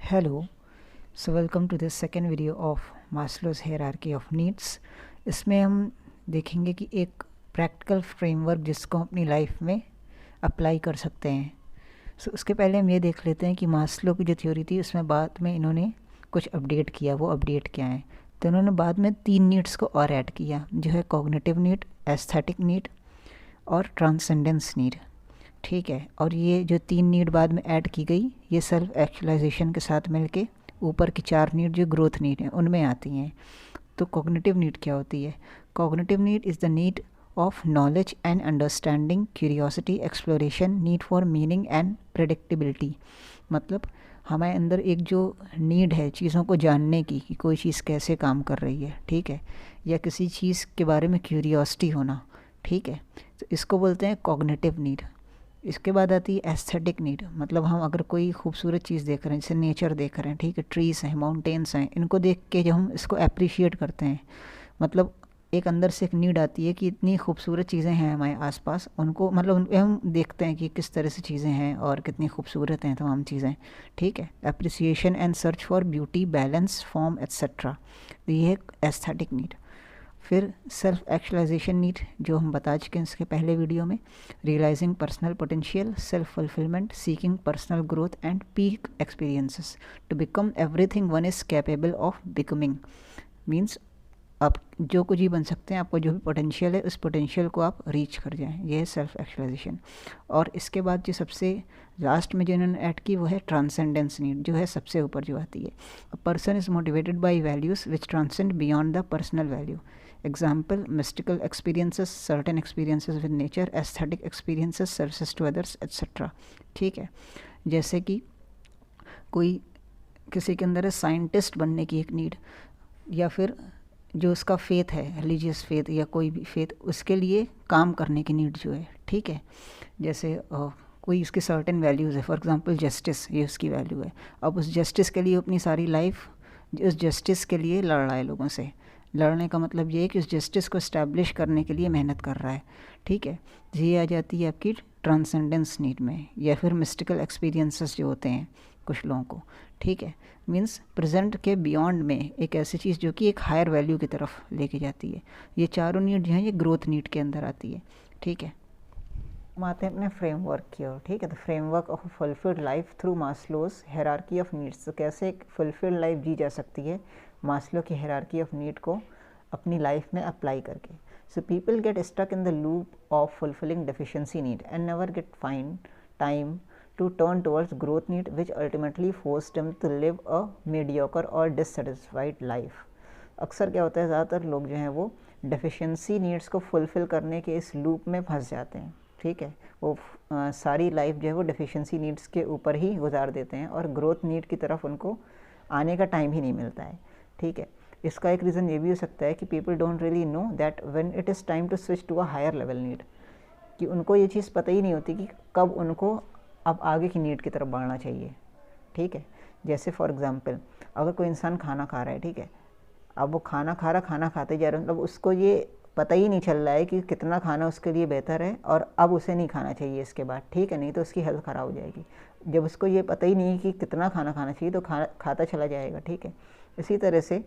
Hello, so welcome to this second video of Maslow's hierarchy of needs। इसमें हम देखेंगे कि एक प्रैक्टिकल फ्रेमवर्क जिसको हम अपनी लाइफ में अप्लाई कर सकते हैं। सो उसके पहले हम ये देख लेते हैं कि मास्लो की जो थ्योरी थी उसमें बाद में इन्होंने कुछ अपडेट किया। वो अपडेट क्या है? तो इन्होंने बाद में 3 नीड्स को और ऐड किया, जो है कॉग्निटिव नीड, एस्थेटिक नीड और ट्रांसेंडेंस नीड। ठीक है, और ये जो 3 नीड बाद में ऐड की गई, ये सेल्फ एक्चुअलाइजेशन के साथ मिलके ऊपर की 4 नीड जो ग्रोथ नीड है उनमें आती हैं। तो कॉग्निटिव नीड क्या होती है? Cognitive need is the need of knowledge and understanding, curiosity, exploration, need for meaning and predictability. मतलब हमारे अंदर एक जो नीड है चीज़ों को जानने की कि कोई चीज़ कैसे काम कर रही है, ठीक है, या किसी चीज़ के बारे में क्यूरियोसिटी होना, ठीक है, तो इसको बोलते हैं कॉग्निटिव नीड। इसके बाद आती है एस्थेटिक नीड। मतलब हम अगर कोई खूबसूरत चीज़ देख रहे हैं, जैसे नेचर देख रहे हैं, ठीक है, ट्रीज़ हैं, माउंटेन्स हैं, इनको देख के जब हम इसको अप्रिशिएट करते हैं, मतलब एक अंदर से एक नीड आती है कि इतनी खूबसूरत चीज़ें हैं हमारे आसपास, उनको मतलब उन पे हम देखते हैं कि किस तरह से चीज़ें हैं और कितनी खूबसूरत हैं तमाम चीज़ें, ठीक है। Appreciation and search for beauty, balance, form etcetera, तो ये है एस्थेटिक नीड। फिर सेल्फ एक्चुअलाइजेशन नीड, जो हम बता चुके हैं इसके पहले वीडियो में, realising personal potential, self fulfilment, seeking personal growth and peak experiences to become everything one is capable of becoming. Means आप जो कुछ ही बन सकते हैं, आपको जो भी पोटेंशियल है उस पोटेंशियल को आप रीच कर जाएं, ये है सेल्फ एक्चुअलाइजेशन। और इसके बाद जो सबसे लास्ट में जो इन्होंने ऐड की वो है ट्रांसेंडेंस नीड, जो है सबसे ऊपर जो आती है। A person is motivated by values which transcend beyond the personal value. Example, mystical experiences, certain experiences with nature, aesthetic experiences, services to others etcetera. ठीक है, जैसे कि कोई किसी के अंदर है साइंटिस्ट बनने की एक नीड, या फिर जो उसका फेथ है, रिलीजियस फेथ या कोई भी फेथ, उसके लिए काम करने की नीड जो है, ठीक है। जैसे कोई उसकी सर्टेन वैल्यूज़ है, फॉर एग्जांपल जस्टिस, ये उसकी वैल्यू है। अब उस जस्टिस के लिए अपनी सारी लाइफ उस जस्टिस के लिए लड़ रहा है लोगों से। लड़ने का मतलब ये है कि उस जस्टिस को इस्टेब्लिश करने के लिए मेहनत कर रहा है, ठीक है। ये आ जाती है आपकी ट्रांसेंडेंस नीड में। या फिर मिस्टिकल एक्सपीरियंसेस जो होते हैं कुछ लोगों को, ठीक है, मीन्स प्रेजेंट के बियॉन्ड में एक ऐसी चीज़ जो कि एक हायर वैल्यू की तरफ लेके जाती है। ये चारों नीड जो हैं ये ग्रोथ नीड के अंदर आती है, ठीक है। हम आते हैं अपने फ्रेमवर्क की ओर, ठीक है। तो framework of fulfilled life through Maslow's hierarchy of needs. तो कैसे एक फुलफिल्ड लाइफ जी जा सकती है मास्लो की हायरार्की ऑफ नीड को अपनी लाइफ में अप्लाई करके। So people get stuck in the loop of fulfilling deficiency need and never get find time to turn towards growth need, which ultimately forced them to live a mediocre or dissatisfied life। अक्सर क्या होता है, ज़्यादातर लोग जो हैं वो deficiency needs को फुलफ़िल करने के इस लूप में फंस जाते हैं, ठीक है। वो सारी लाइफ जो है वो डेफिशिएंसी नीड्स के ऊपर ही गुजार देते हैं और ग्रोथ नीड की तरफ उनको आने का टाइम ही नहीं मिलता है, ठीक है। इसका एक रीज़न ये भी हो सकता है कि people don't really know that when it is time to switch to a higher level need, कि उनको ये चीज़ पता ही नहीं होती कि कब उनको अब आगे की नीड की तरफ बढ़ना चाहिए, ठीक है। जैसे फॉर एग्जांपल अगर कोई इंसान खाना खा रहा है, ठीक है, अब वो खाना खा रहा, खाना खाते जा रहा है, मतलब उसको ये पता ही नहीं चल रहा है कि कितना खाना उसके लिए बेहतर है और अब उसे नहीं खाना चाहिए इसके बाद, ठीक है, नहीं तो उसकी हेल्थ ख़राब हो जाएगी। जब उसको ये पता ही नहीं है कि कितना खाना खाना चाहिए तो खाता चला जाएगा, ठीक है। इसी तरह से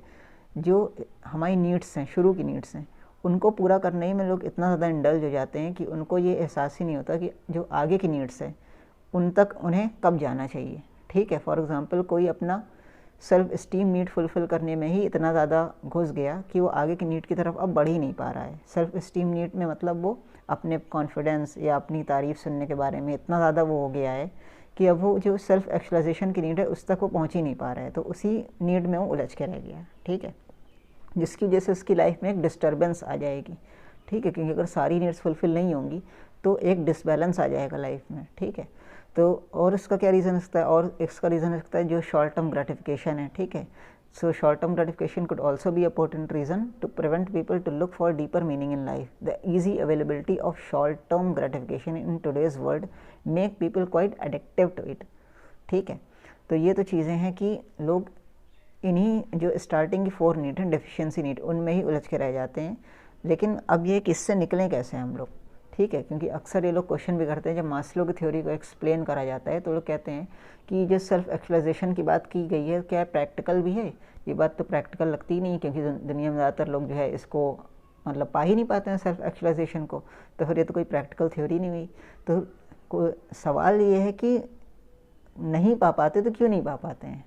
जो हमारी नीड्स हैं, शुरू की नीड्स हैं, उनको पूरा करने में लोग इतना ज़्यादा इंडल्ज हो जाते हैं कि उनको ये एहसास ही नहीं होता कि जो आगे की नीड्स है उन तक उन्हें कब जाना चाहिए, ठीक है। फॉर एग्ज़ाम्पल कोई अपना सेल्फ इस्टीम नीड फुलफ़िल करने में ही इतना ज़्यादा घुस गया कि वो आगे की नीड की तरफ अब बढ़ ही नहीं पा रहा है। सेल्फ इस्टीम नीड में मतलब वो अपने कॉन्फिडेंस या अपनी तारीफ़ सुनने के बारे में इतना ज़्यादा वो हो गया है कि अब वो जो सेल्फ एक्चुअलाइजेशन की नीड है उस तक वो पहुँच ही नहीं पा रहा है, तो उसी नीड में वो उलझ के रह गया, ठीक है, जिसकी वजह से उसकी लाइफ में एक डिस्टर्बेंस आ जाएगी, ठीक है। क्योंकि अगर सारी नीड्स फुलफ़िल नहीं होंगी तो एक डिसबैलेंस आ जाएगा लाइफ में, ठीक है। तो और इसका क्या रीज़न हो सकता है? और इसका रीज़न हो सकता है जो शॉर्ट टर्म ग्रेटिफिकेशन है, ठीक है। So short term gratification could also be a potent reason to prevent people to look for deeper meaning in life. The easy availability of short term gratification in today's world make people quite addictive to it, ठीक है। तो ये तो चीज़ें हैं कि लोग इन्हीं जो स्टार्टिंग की 4 नीड हैं, डेफिशिएंसी नीड, उनमें ही उलझ के रह जाते हैं। लेकिन अब ये किससे निकलें कैसे हम लोग, ठीक है, क्योंकि अक्सर ये लोग क्वेश्चन भी करते हैं जब मास्लो की थ्योरी को एक्सप्लेन करा जाता है, तो लोग कहते हैं कि जो सेल्फ एक्चुअलाइजेशन की बात की गई है क्या प्रैक्टिकल भी है। ये बात तो प्रैक्टिकल लगती ही नहीं, क्योंकि दुनिया में ज़्यादातर लोग जो है इसको मतलब पा ही नहीं पाते हैं सेल्फ एक्चुअलाइजेशन को, तो फिर ये तो कोई प्रैक्टिकल थ्योरी नहीं हुई। तो सवाल ये है कि नहीं पा पाते तो क्यों नहीं पा पाते हैं,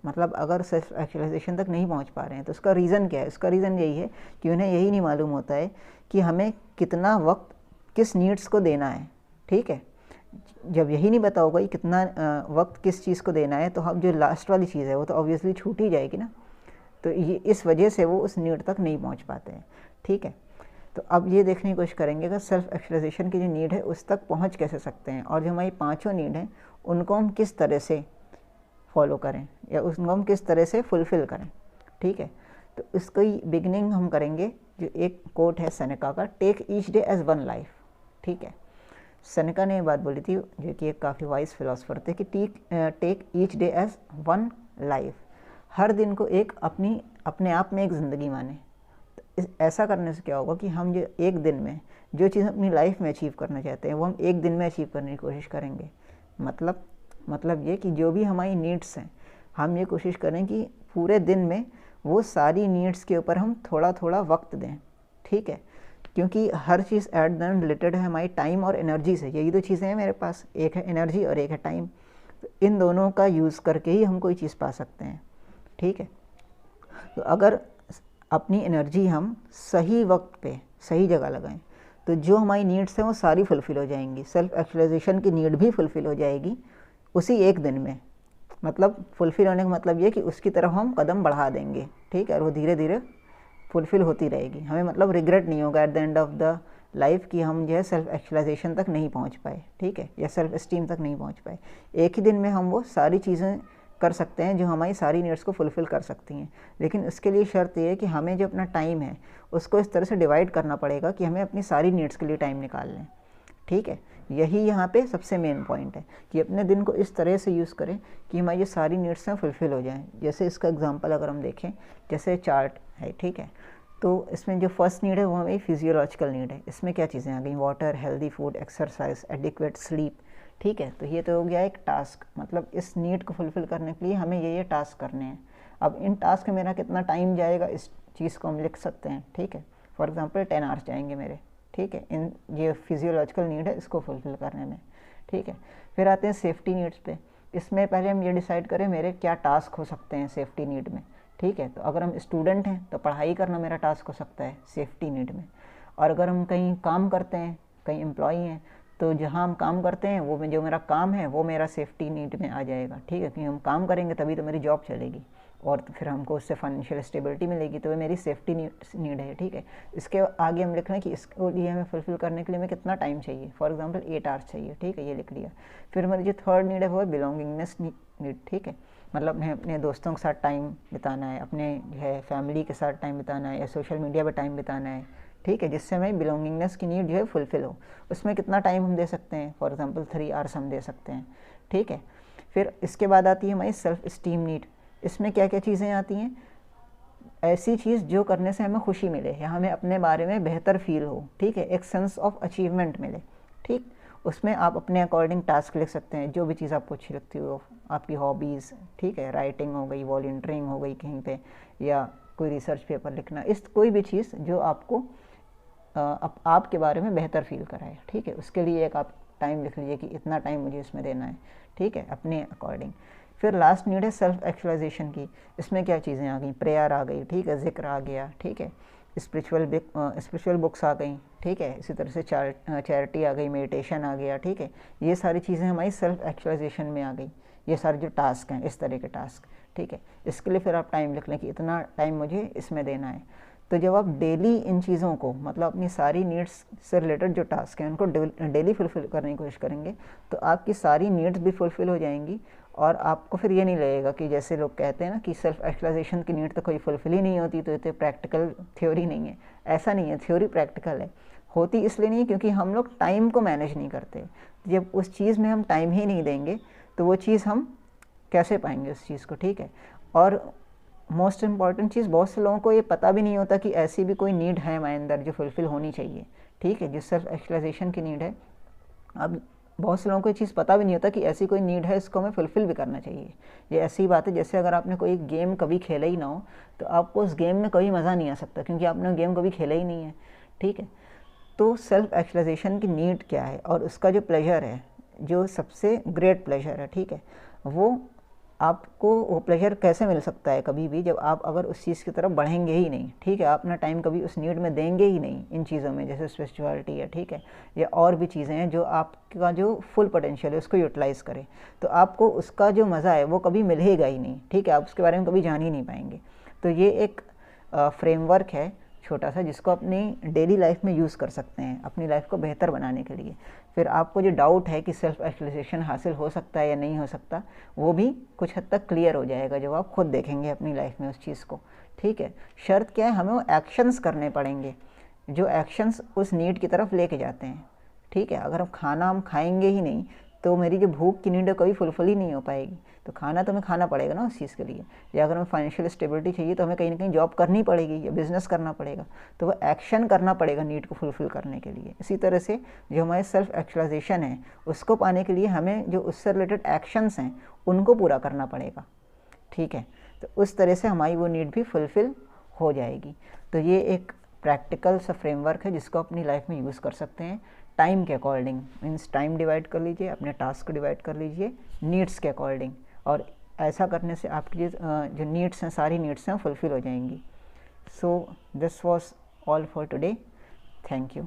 मतलब अगर सेल्फ एक्चुअलाइजेशन तक नहीं पहुंच पा रहे हैं तो उसका रीज़न क्या है। उसका रीज़न यही है कि उन्हें यही नहीं मालूम होता है कि हमें कितना वक्त किस नीड्स को देना है। ठीक है, जब यही नहीं पता होगा कि कितना वक्त किस चीज़ को देना है, तो हम जो लास्ट वाली चीज़ है वो तो ऑब्वियसली छूट ही जाएगी ना। तो ये इस वजह से वो उस नीड तक नहीं पहुंच पाते हैं। ठीक है, तो अब ये देखने की कोशिश करेंगे कि सेल्फ एक्चुअलाइजेशन की जो नीड है उस तक पहुंच कैसे सकते हैं, और जो हमारी 5 नीड हैं उनको हम किस तरह से फॉलो करें या उसको हम किस तरह से फुलफ़िल करें। ठीक है, तो इसकी बिगनिंग हम करेंगे जो एक कोट है सेनेका का, take each day as one life. ठीक है, सेनेका ने ये बात बोली थी, जो कि एक काफ़ी वाइज फिलोसफर थे, कि take each day as one life. हर दिन को एक अपने आप में एक ज़िंदगी माने। तो ऐसा करने से क्या होगा कि हम जो एक दिन में जो चीज़ अपनी लाइफ में अचीव करना चाहते हैं वो हम एक दिन में अचीव करने की कोशिश करेंगे। मतलब ये कि जो भी हमारी नीड्स हैं हम ये कोशिश करें कि पूरे दिन में वो सारी नीड्स के ऊपर हम थोड़ा थोड़ा वक्त दें। ठीक है, क्योंकि हर चीज़ एट द एंड रिलेटेड है हमारी टाइम और एनर्जी से। यही 2 चीज़ें हैं मेरे पास, एक है एनर्जी और एक है टाइम। तो इन दोनों का यूज़ करके ही हम कोई चीज़ पा सकते हैं। ठीक है, तो अगर अपनी एनर्जी हम सही वक्त पे सही जगह लगाएं तो जो हमारी नीड्स हैं वो सारी फुलफ़िल हो जाएंगी। सेल्फ एक्चुअलाइजेशन की नीड भी फुलफ़िल हो जाएगी उसी एक दिन में। मतलब फुलफ़िल होने का मतलब ये कि उसकी तरफ हम कदम बढ़ा देंगे। ठीक है, और वो धीरे धीरे फुलफ़िल होती रहेगी। हमें मतलब रिग्रेट नहीं होगा at the end of the life कि हम जो है सेल्फ एक्चुअलाइजेशन तक नहीं पहुंच पाए। ठीक है, या सेल्फ एस्टीम तक नहीं पहुंच पाए। एक ही दिन में हम वो सारी चीज़ें कर सकते हैं जो हमारी सारी नीड्स को फुलफ़िल कर सकती हैं, लेकिन उसके लिए शर्त ये है कि हमें जो अपना टाइम है उसको इस तरह से डिवाइड करना पड़ेगा कि हमें अपनी सारी नीड्स के लिए टाइम निकाल लें। ठीक है, यही यहाँ पे सबसे मेन पॉइंट है कि अपने दिन को इस तरह से यूज़ करें कि हमारी ये सारी नीड्स हैं फुलफ़िल हो जाएं। जैसे इसका एग्जांपल अगर हम देखें, जैसे चार्ट है। ठीक है, तो इसमें जो फर्स्ट नीड है वो हमारी फिजियोलॉजिकल नीड है। इसमें क्या चीज़ें आ गई, water, healthy food, exercise, adequate sleep. ठीक है, तो ये तो हो गया एक टास्क, मतलब इस नीड को फुलफ़िल करने के लिए हमें ये टास्क करने हैं। अब इन टास्क में मेरा कितना टाइम जाएगा इस चीज़ को हम लिख सकते हैं। ठीक है, फॉर एग्जांपल 10 आवर्स जाएंगे मेरे। ठीक है, इन ये फिजियोलॉजिकल नीड है इसको फुलफ़िल करने में। ठीक है, फिर आते हैं सेफ्टी नीड्स पे। इसमें पहले हम ये डिसाइड करें मेरे क्या टास्क हो सकते हैं सेफ्टी नीड में। ठीक है, तो अगर हम स्टूडेंट हैं तो पढ़ाई करना मेरा टास्क हो सकता है सेफ्टी नीड में। और अगर हम कहीं काम करते हैं, कहीं एम्प्लॉई हैं, तो जहाँ हम काम करते हैं वो जो मेरा काम है वो मेरा सेफ्टी नीड में आ जाएगा। ठीक है, क्योंकि हम काम करेंगे तभी तो मेरी जॉब चलेगी और फिर हमको उससे फाइनेंशियल स्टेबिलिटी मिलेगी, तो वो मेरी सेफ्टी नीड है। ठीक है, इसके आगे हम लिख रहे हैं कि इसको लिए हमें फुलफ़िल करने के लिए हमें कितना टाइम चाहिए। फॉर एग्जांपल 8 आवर्स चाहिए। ठीक है, ये लिख लिया। फिर हमारी जो थर्ड नीड है वो है बिलोंगिंगनेस नीड। ठीक है, मतलब हमें अपने दोस्तों के साथ टाइम बिताना है, अपने जो है फैमिली के साथ टाइम बिताना है, या सोशल मीडिया पर टाइम बिताना है। ठीक है, जिससे हमें बिलोंगिंगनेस की नीड जो है फुलफ़िल हो। उसमें कितना टाइम हम दे सकते हैं, फॉर एग्जांपल 3 आवर्स हम दे सकते हैं। ठीक है, फिर इसके बाद आती है हमारी सेल्फ एस्टीम नीड। इसमें क्या क्या चीज़ें आती हैं, ऐसी चीज़ जो करने से हमें खुशी मिले या हमें अपने बारे में बेहतर फील हो। ठीक है, एक सेंस ऑफ अचीवमेंट मिले। ठीक, उसमें आप अपने अकॉर्डिंग टास्क लिख सकते हैं, जो भी चीज़ आपको अच्छी लगती हो, आपकी हॉबीज़। ठीक है, राइटिंग हो गई, वॉलंटियरिंग हो गई कहीं पे, या कोई रिसर्च पेपर लिखना, इस कोई भी चीज़ जो आपको आपके बारे में बेहतर फील कराए। ठीक है, उसके लिए एक आप टाइम लिख लीजिए कि इतना टाइम मुझे इसमें देना है। ठीक है, अपने अकॉर्डिंग। फिर लास्ट नीड है सेल्फ एक्चुअलाइजेशन की। इसमें क्या चीज़ें आ गई, प्रेयर आ गई। ठीक है, जिक्र आ गया। ठीक है, स्पिरिचुअल बुक्स आ गई। ठीक है, इसी तरह से चैरिटी आ गई, मेडिटेशन आ गया। ठीक है, ये सारी चीज़ें हमारी सेल्फ एक्चुअलाइजेशन में आ गई। ये सारे जो टास्क हैं, इस तरह के टास्क। ठीक है, इसके लिए फिर आप टाइम लिख लें कि इतना टाइम मुझे इसमें देना है। तो जब आप डेली इन चीज़ों को, मतलब अपनी सारी नीड्स से रिलेटेड जो टास्क हैं उनको डेली फुलफ़िल करने की कोशिश करेंगे, तो आपकी सारी नीड्स भी फुलफ़िल हो जाएंगी। और आपको फिर ये नहीं लगेगा कि जैसे लोग कहते हैं ना कि सेल्फ एक्चुअलाइजेशन की नीड तो कोई फुलफ़िल ही नहीं होती, तो ये तो प्रैक्टिकल थ्योरी नहीं है। ऐसा नहीं है, थ्योरी प्रैक्टिकल है। होती इसलिए नहीं क्योंकि हम लोग टाइम को मैनेज नहीं करते। जब उस चीज़ में हम टाइम ही नहीं देंगे तो वो चीज़ हम कैसे पाएंगे उस चीज़ को। ठीक है, और मोस्ट इम्पॉर्टेंट चीज़, बहुत से लोगों को ये पता भी नहीं होता कि ऐसी भी कोई नीड है हमारे अंदर जो फुलफ़िल होनी चाहिए। ठीक है, जो सेल्फ एक्चुअलाइजेशन की नीड है। अब बहुत से लोगों को ये चीज़ पता भी नहीं होता कि ऐसी कोई नीड है, इसको हमें फुलफ़िल भी करना चाहिए। ये ऐसी बात है जैसे अगर आपने कोई गेम कभी खेला ही ना हो तो आपको उस गेम में कभी मज़ा नहीं आ सकता, क्योंकि आपने गेम कभी खेला ही नहीं है। ठीक है, तो सेल्फ एक्चुअलाइजेशन की नीड क्या है और उसका जो प्लेजर है, जो सबसे ग्रेट प्लेजर है, ठीक है, वो आपको वो प्लेजर कैसे मिल सकता है कभी भी, जब आप अगर उस चीज़ की तरफ बढ़ेंगे ही नहीं। ठीक है, आप अपना टाइम कभी उस नीड में देंगे ही नहीं इन चीज़ों में, जैसे स्पिरिचुअलिटी है, ठीक है, या और भी चीज़ें हैं जो आपका जो फुल पोटेंशियल है उसको यूटिलाइज़ करें, तो आपको उसका जो मज़ा है वो कभी मिलेगा ही नहीं। ठीक है, आप उसके बारे में कभी जान ही नहीं पाएंगे। तो ये एक फ्रेमवर्क है छोटा सा, जिसको अपनी डेली लाइफ में यूज़ कर सकते हैं अपनी लाइफ को बेहतर बनाने के लिए। फिर आपको जो डाउट है कि सेल्फ एक्चुअलाइजेशन हासिल हो सकता है या नहीं हो सकता, वो भी कुछ हद तक क्लियर हो जाएगा जब आप खुद देखेंगे अपनी लाइफ में उस चीज़ को। ठीक है, शर्त क्या है, हमें वो एक्शंस करने पड़ेंगे जो एक्शंस उस नीड की तरफ लेके जाते हैं। ठीक है, अगर खाना हम खाएंगे ही नहीं तो मेरी जो भूख की नीड है कभी फुलफिल ही नहीं हो पाएगी। तो खाना तो हमें खाना पड़ेगा ना उस चीज़ के लिए। या अगर हमें फाइनेंशियल स्टेबिलिटी चाहिए तो हमें कहीं ना कहीं जॉब करनी पड़ेगी या बिज़नेस करना पड़ेगा, तो वो एक्शन करना पड़ेगा नीड को फुलफ़िल करने के लिए। इसी तरह से जो हमारे सेल्फ एक्चुअलाइजेशन है उसको पाने के लिए हमें जो उससे रिलेटेड एक्शंस हैं उनको पूरा करना पड़ेगा। ठीक है, तो उस तरह से हमारी वो नीड भी फुलफ़िल हो जाएगी। तो ये एक प्रैक्टिकल सा फ्रेमवर्क है जिसको अपनी लाइफ में यूज़ कर सकते हैं टाइम के अकॉर्डिंग। मीन्स टाइम डिवाइड कर लीजिए, अपने टास्क को डिवाइड कर लीजिए नीड्स के अकॉर्डिंग, और ऐसा करने से आपकी जो नीड्स हैं, सारी नीड्स हैं, फुलफ़िल हो जाएंगी। So this was all for today. Thank you.